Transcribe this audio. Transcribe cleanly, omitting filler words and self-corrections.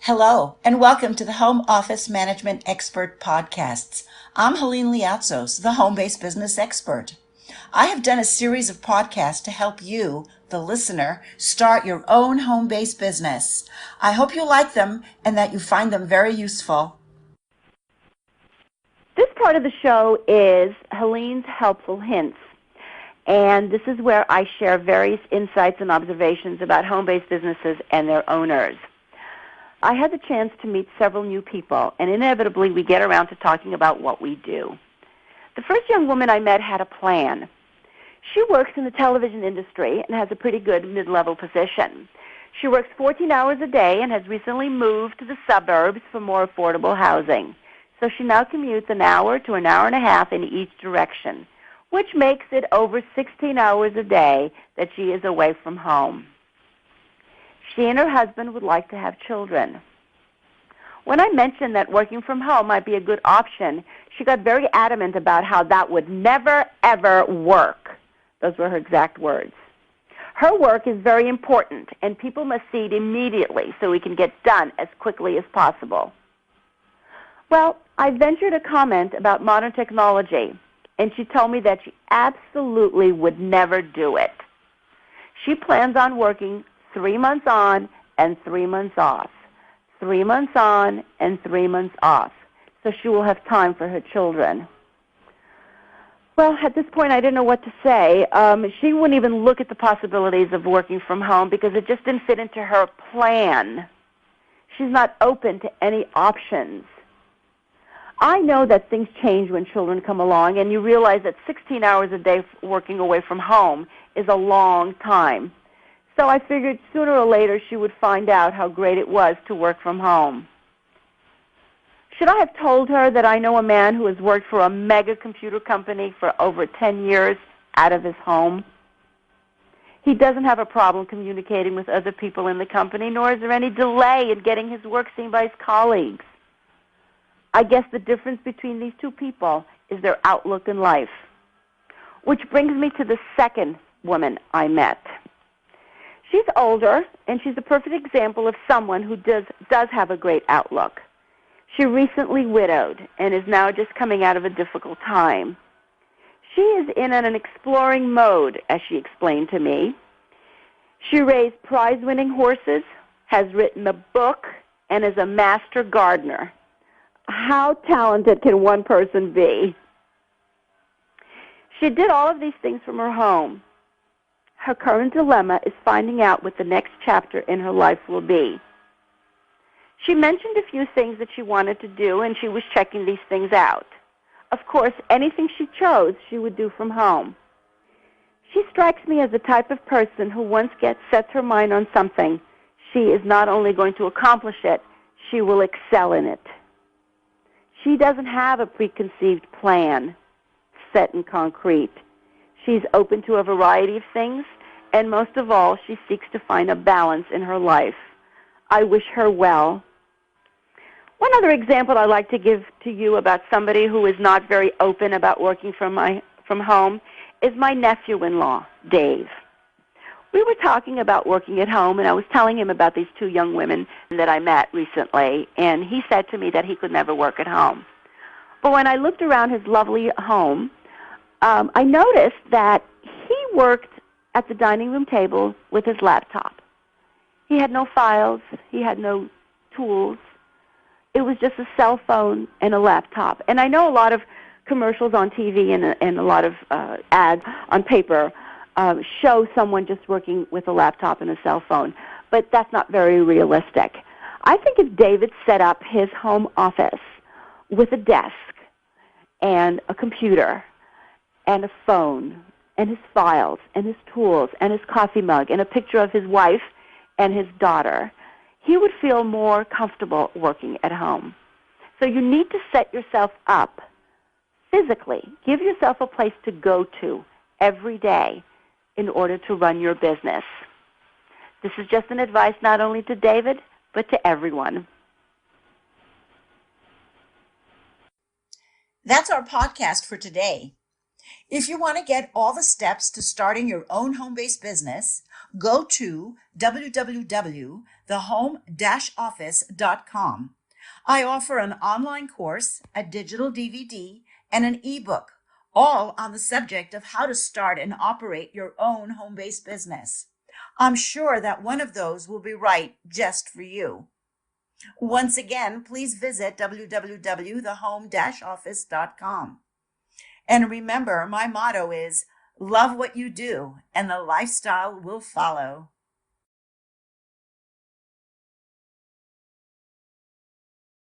Hello, and welcome to the Home Office Management Expert Podcasts. I'm Helene Liatsos, the home-based business expert. I have done a series of podcasts to help you, the listener, start your own home-based business. I hope you like them and that you find them very useful. This part of the show is Helene's Helpful Hints, and this is where I share various insights and observations about home-based businesses and their owners. I had the chance to meet several new people, and inevitably we get around to talking about what we do. The first young woman I met had a plan. She works in the television industry and has a pretty good mid-level position. She works 14 hours a day and has recently moved to the suburbs for more affordable housing. So she now commutes an hour to an hour and a half in each direction, which makes it over 16 hours a day that she is away from home. She and her husband would like to have children. When I mentioned that working from home might be a good option, she got very adamant about how that would never, ever work. Those were her exact words. Her work is very important, and people must see it immediately so we can get done as quickly as possible. Well, I ventured a comment about modern technology, and she told me that she absolutely would never do it. She plans on working 3 months on and 3 months off, 3 months on and 3 months off, so she will have time for her children. Well, at this point, I didn't know what to say. She wouldn't even look at the possibilities of working from home because it just didn't fit into her plan. She's not open to any options. I know that things change when children come along, and you realize that 16 hours a day working away from home is a long time. So I figured sooner or later she would find out how great it was to work from home. Should I have told her that I know a man who has worked for a mega computer company for over 10 years out of his home? He doesn't have a problem communicating with other people in the company, nor is there any delay in getting his work seen by his colleagues. I guess the difference between these two people is their outlook in life. Which brings me to the second woman I met. She's older, and she's a perfect example of someone who does have a great outlook. She recently widowed and is now just coming out of a difficult time. She is in an exploring mode, as she explained to me. She raised prize-winning horses, has written a book, and is a master gardener. How talented can one person be? She did all of these things from her home. Her current dilemma is finding out what the next chapter in her life will be. She mentioned a few things that she wanted to do, and she was checking these things out. Of course, anything she chose, she would do from home. She strikes me as the type of person who once sets her mind on something, she is not only going to accomplish it, she will excel in it. She doesn't have a preconceived plan set in concrete. She's open to a variety of things, and most of all, she seeks to find a balance in her life. I wish her well. One other example I'd like to give to you about somebody who is not very open about working from home is my nephew-in-law, Dave. We were talking about working at home, and I was telling him about these two young women that I met recently, and he said to me that he could never work at home. But when I looked around his lovely home, I noticed that he worked at the dining room table with his laptop. He had no files. He had no tools. It was just a cell phone and a laptop. And I know a lot of commercials on TV and a lot of ads on paper show someone just working with a laptop and a cell phone, but that's not very realistic. I think if David set up his home office with a desk and a computer and a phone and his files and his tools and his coffee mug and a picture of his wife and his daughter, he would feel more comfortable working at home. So you need to set yourself up physically. Give yourself a place to go to every day in order to run your business. This is just an advice not only to David, but to everyone. That's our podcast for today. If you want to get all the steps to starting your own home-based business, go to www.thehome-office.com. I offer an online course, a digital DVD, and an ebook, all on the subject of how to start and operate your own home-based business. I'm sure that one of those will be right just for you. Once again, please visit www.thehome-office.com. And remember, my motto is love what you do and the lifestyle will follow.